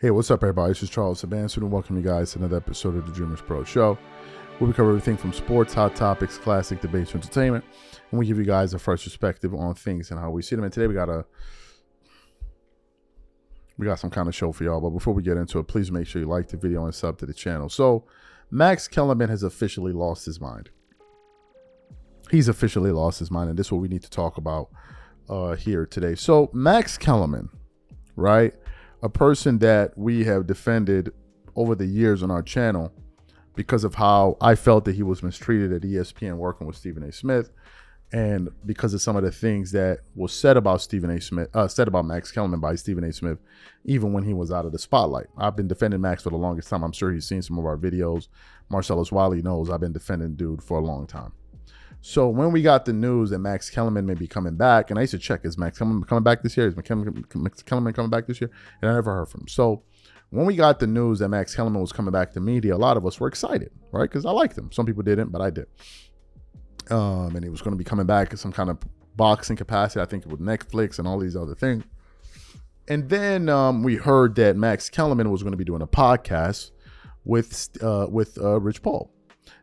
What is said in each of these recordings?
Hey, what's up, everybody? This is Charles Sabanson, and welcome you guys to another episode of the DREAMERSPRO show, where we cover everything from sports, hot topics, classic debates, to entertainment, and we give you guys a fresh perspective on things and how we see them. And today we got some kind of show for y'all. But before we get into it, please make sure you like the video and sub to the channel. So, Max Kellerman has officially lost his mind. He's officially lost his mind, and this is what we need to talk about here today. So, Max Kellerman, right? A person that we have defended over the years on our channel because of how I felt that he was mistreated at ESPN working with Stephen A. Smith, and because of some of the things that was said about said about Max Kellerman by Stephen A. Smith, even when he was out of the spotlight. I've been defending Max for the longest time. I'm sure he's seen some of our videos. Marcellus Wiley knows I've been defending dude for a long time. So when we got the news that Max Kellerman may be coming back, and I used to check, is Max Kellerman coming back this year? Is Max Kellerman coming back this year? And I never heard from him. So when we got the news that Max Kellerman was coming back to media, a lot of us were excited, right? Because I liked him. Some people didn't, but I did. And he was going to be coming back in some kind of boxing capacity, I think with Netflix and all these other things. And then we heard that Max Kellerman was going to be doing a podcast with Rich Paul.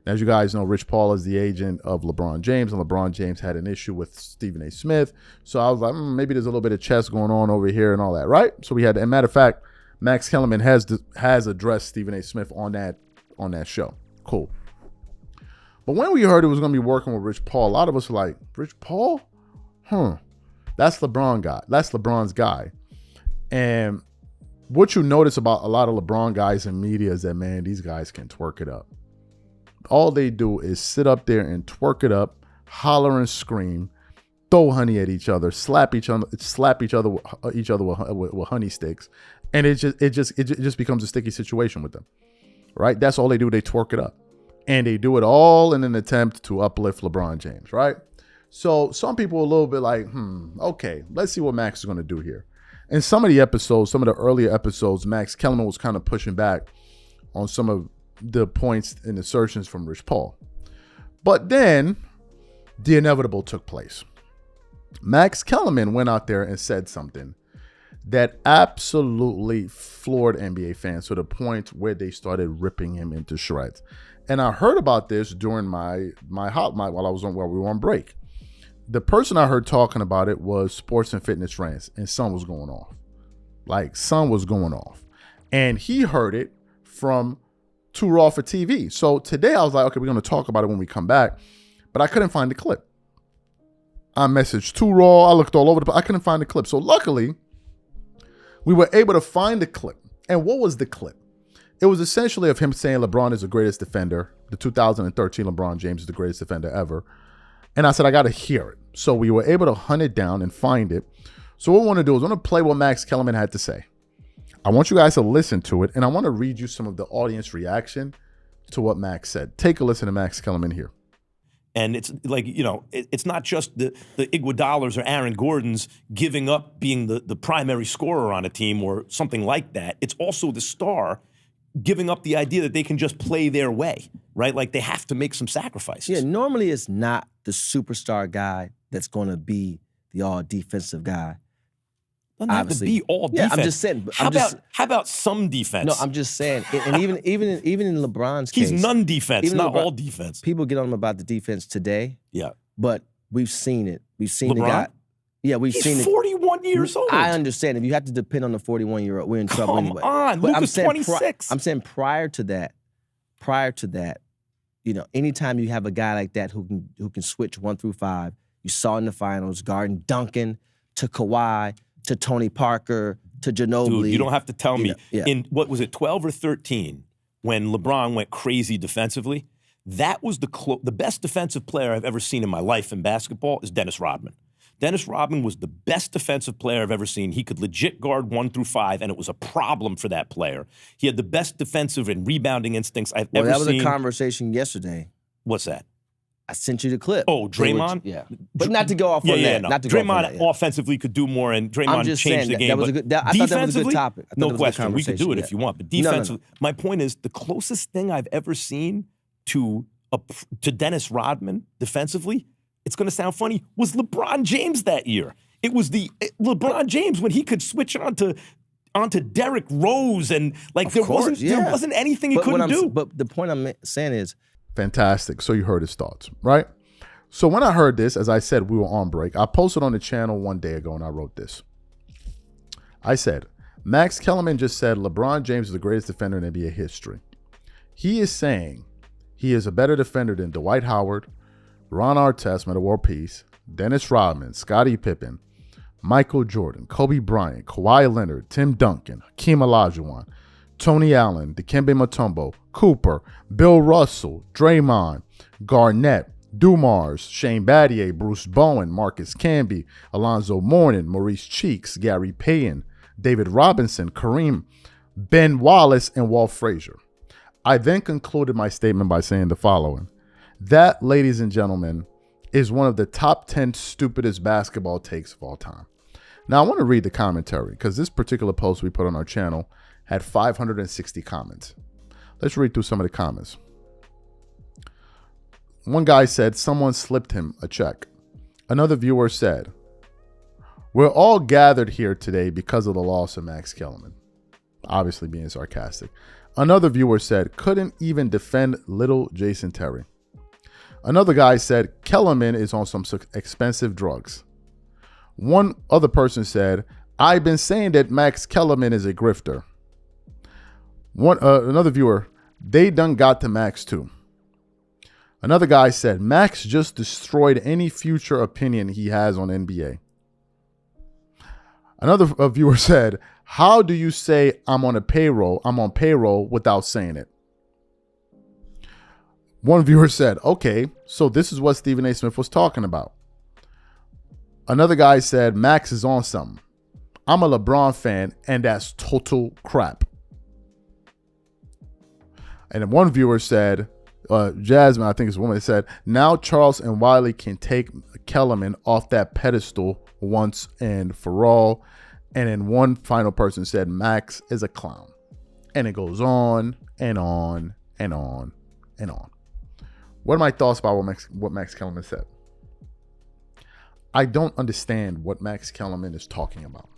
As you guys know, Rich Paul is the agent of LeBron James, and LeBron James had an issue with Stephen A. Smith. So I was like, maybe there's a little bit of chess going on over here and all that, right? So we had, and matter of fact, Max Kellerman has addressed Stephen A. Smith on that show. Cool. But when we heard it was going to be working with Rich Paul, a lot of us were like, Rich Paul? That's LeBron guy. That's LeBron's guy. And what you notice about a lot of LeBron guys in media is that, man, these guys can twerk it up. All they do is sit up there and twerk it up, holler and scream, throw honey at each other, slap each other with honey sticks, and it just becomes a sticky situation with them, right? That's all they do. They twerk it up, and they do it all in an attempt to uplift LeBron James, right? So some people are a little bit like, okay, let's see what Max is going to do here. In some of the earlier episodes, Max Kellerman was kind of pushing back on some of the points and assertions from Rich Paul. But then the inevitable took place. Max Kellerman went out there and said something that absolutely floored NBA fans to the point where they started ripping him into shreds. And I heard about this during while we were on break. The person I heard talking about it was Sports and Fitness Rants, and something was going off. And he heard it from Too Raw for TV. So today I was like, okay, we're going to talk about it when we come back, but I couldn't find the clip. I messaged Too Raw. I looked all over I couldn't find the clip. So luckily, we were able to find the clip. And what was the clip? It was essentially of him saying LeBron is the greatest defender. The 2013 LeBron James is the greatest defender ever. And I said, I got to hear it. So we were able to hunt it down and find it. So what we want to do is I want to play what Max Kellerman had to say. I want you guys to listen to it, and I want to read you some of the audience reaction to what Max said. Take a listen to Max Kellerman here. And it's like, it's not just the Iguodala's or Aaron Gordon's giving up being the primary scorer on a team or something like that. It's also the star giving up the idea that they can just play their way, right? Like they have to make some sacrifices. Yeah, normally it's not the superstar guy that's going to be the all-defensive guy. Doesn't have to be all defense. Yeah, I'm just saying. How about some defense? No, I'm just saying. And even in LeBron's case, he's none defense, not all defense. People get on him about the defense today. Yeah, but we've seen it. We've seen LeBron? the guy. Yeah, he's seen 41 years old. I understand. If you have to depend on the 41-year-old, we're in trouble anyway. Come on, Luka's 26. I'm saying prior to that, anytime you have a guy like that who can switch 1 through 5, you saw in the finals, guarding Duncan to Kawhi, to Tony Parker, to Ginobili. Dude, you don't have to tell me. Yeah. In, what was it, 12 or 13, when LeBron went crazy defensively, that was the best defensive player I've ever seen in my life in basketball is Dennis Rodman. Dennis Rodman was the best defensive player I've ever seen. He could legit guard 1 through 5, and it was a problem for that player. He had the best defensive and rebounding instincts I've ever seen. Well, that was a conversation yesterday. What's that? I sent you the clip. Oh, Draymond? Yeah. But not to go off on that. No. Not to go Draymond off on that, offensively could do more, and Draymond changed the game. That was a good, I thought that was a good topic. No question. We could do it if you want. But defensively, my point is the closest thing I've ever seen to Dennis Rodman defensively, it's going to sound funny, was LeBron James that year. It was LeBron James when he could switch on to onto Derrick Rose, and like Of there course, wasn't anything he couldn't do. But the point I'm saying is, fantastic. So you heard his thoughts, right? So when I heard this, as I said, we were on break. I posted on the channel one day ago and I wrote this. I said, Max Kellerman just said LeBron James is the greatest defender in NBA history. He is saying he is a better defender than Dwight Howard, Ron Artest, may the world peace, Dennis Rodman, Scottie Pippen, Michael Jordan, Kobe Bryant, Kawhi Leonard, Tim Duncan, Hakeem Olajuwon, Tony Allen, Dikembe Mutombo, Cooper, Bill Russell, Draymond, Garnett, Dumars, Shane Battier, Bruce Bowen, Marcus Camby, Alonzo Mourning, Maurice Cheeks, Gary Payton, David Robinson, Kareem, Ben Wallace, and Walt Frazier. I then concluded my statement by saying the following. That, ladies and gentlemen, is one of the top 10 stupidest basketball takes of all time. Now, I want to read the commentary because this particular post we put on our channel had 560 comments. Let's read through some of the comments. One guy said someone slipped him a check. Another viewer said, we're all gathered here today because of the loss of Max Kellerman. Obviously being sarcastic. Another viewer said, couldn't even defend little Jason Terry. Another guy said, Kellerman is on some expensive drugs. One other person said, I've been saying that Max Kellerman is a grifter. Another viewer, they done got to Max too. Another guy said, Max just destroyed any future opinion he has on NBA. Another viewer said, how do you say I'm on payroll without saying it? One viewer said, okay, so this is what Stephen A. Smith was talking about. Another guy said, Max is on something. I'm a LeBron fan, and that's total crap. And then one viewer said, Jasmine, I think it's a woman, said, now Charles and Wiley can take Kellerman off that pedestal once and for all. And then one final person said, Max is a clown. And it goes on and on and on and on. What are my thoughts about what Max Kellerman said? I don't understand what Max Kellerman is talking about.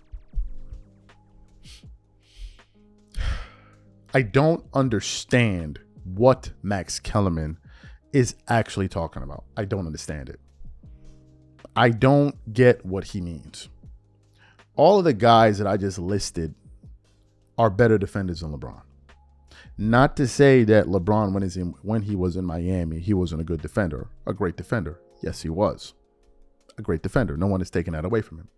I don't understand what Max Kellerman is actually talking about. I don't understand it. I don't get what he means. All of the guys that I just listed are better defenders than LeBron. Not to say that LeBron, when he was in Miami, he wasn't a good defender, a great defender. Yes, he was a great defender. No one is taking that away from him.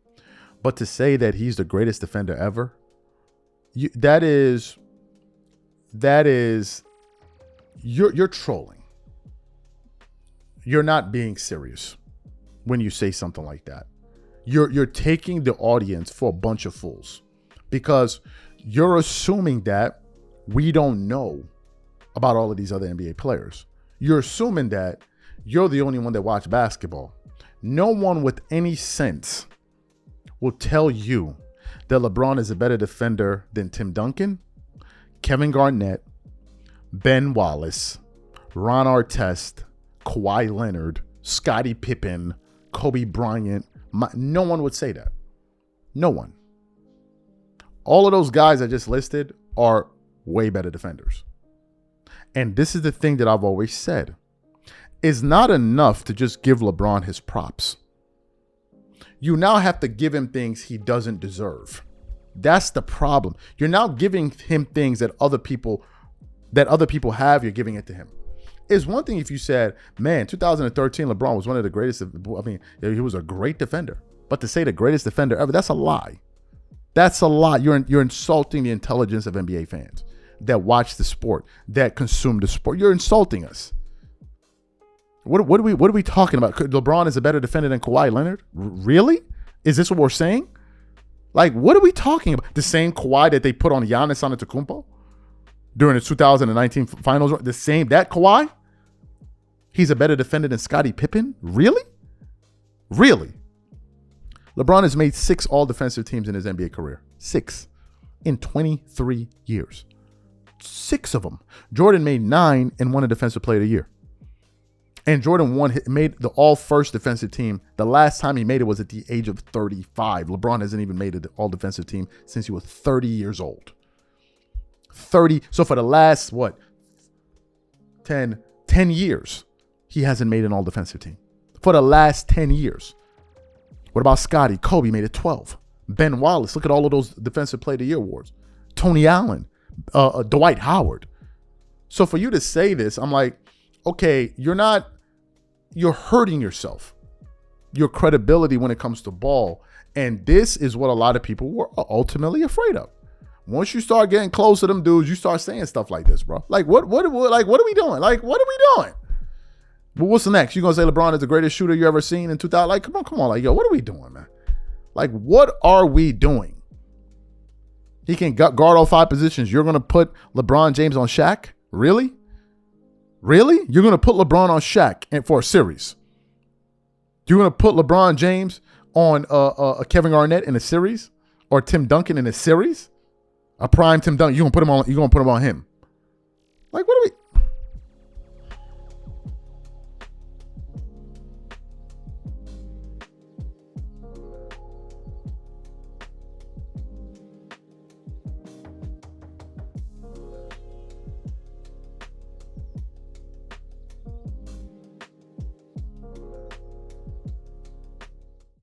But to say that he's the greatest defender ever, that is you're trolling. You're not being serious when you say something like that. You're taking the audience for a bunch of fools because you're assuming that we don't know about all of these other NBA players. You're assuming that you're the only one that watch basketball. No one with any sense will tell you that LeBron is a better defender than Tim Duncan, Kevin Garnett, Ben Wallace, Ron Artest, Kawhi Leonard, Scottie Pippen, Kobe Bryant. No one would say that. No one. All of those guys I just listed are way better defenders. And this is the thing that I've always said. It's not enough to just give LeBron his props. You now have to give him things he doesn't deserve. That's the problem. You're now giving him things that other people have, you're giving it to him. It's one thing if you said, man, 2013 LeBron was one of the greatest. I mean, he was a great defender. But to say the greatest defender ever, that's a lie. That's a lie. You're insulting the intelligence of NBA fans that watch the sport, that consume the sport. You're insulting us. What are we talking about? LeBron is a better defender than Kawhi Leonard? Really? Is this what we're saying? Like, what are we talking about? The same Kawhi that they put on Giannis Antetokounmpo during the 2019 finals? The same, that Kawhi? He's a better defender than Scottie Pippen? Really? Really? LeBron has made 6 all-defensive teams in his NBA career. 6 in 23 years. 6 of them. Jordan made 9 and won a Defensive Player of the Year. And Jordan made the all-first defensive team. The last time he made it was at the age of 35. LeBron hasn't even made it the all-defensive team since he was 30 years old. 30. So for the last, 10 years, he hasn't made an all-defensive team. For the last 10 years. What about Scottie? Kobe made it 12. Ben Wallace. Look at all of those Defensive Player of the Year awards. Tony Allen. Dwight Howard. So for you to say this, I'm like, okay, you're hurting yourself, your credibility when it comes to ball. And this is what a lot of people were ultimately afraid of. Once you start getting close to them dudes, you start saying stuff like this, bro. Like, what are we doing? Like, what are we doing? Well, what's the next? You gonna say LeBron is the greatest shooter you ever seen in 2000? Like, come on. Like, yo, what are we doing, man? Like, what are we doing? He can guard all 5 positions. You're gonna put LeBron James on Shaq? Really? Really? You're going to put LeBron on Shaq for a series? You're going to put LeBron James on Kevin Garnett in a series, or Tim Duncan in a series? A prime Tim Duncan. You're going to put him on him. Like, what are we?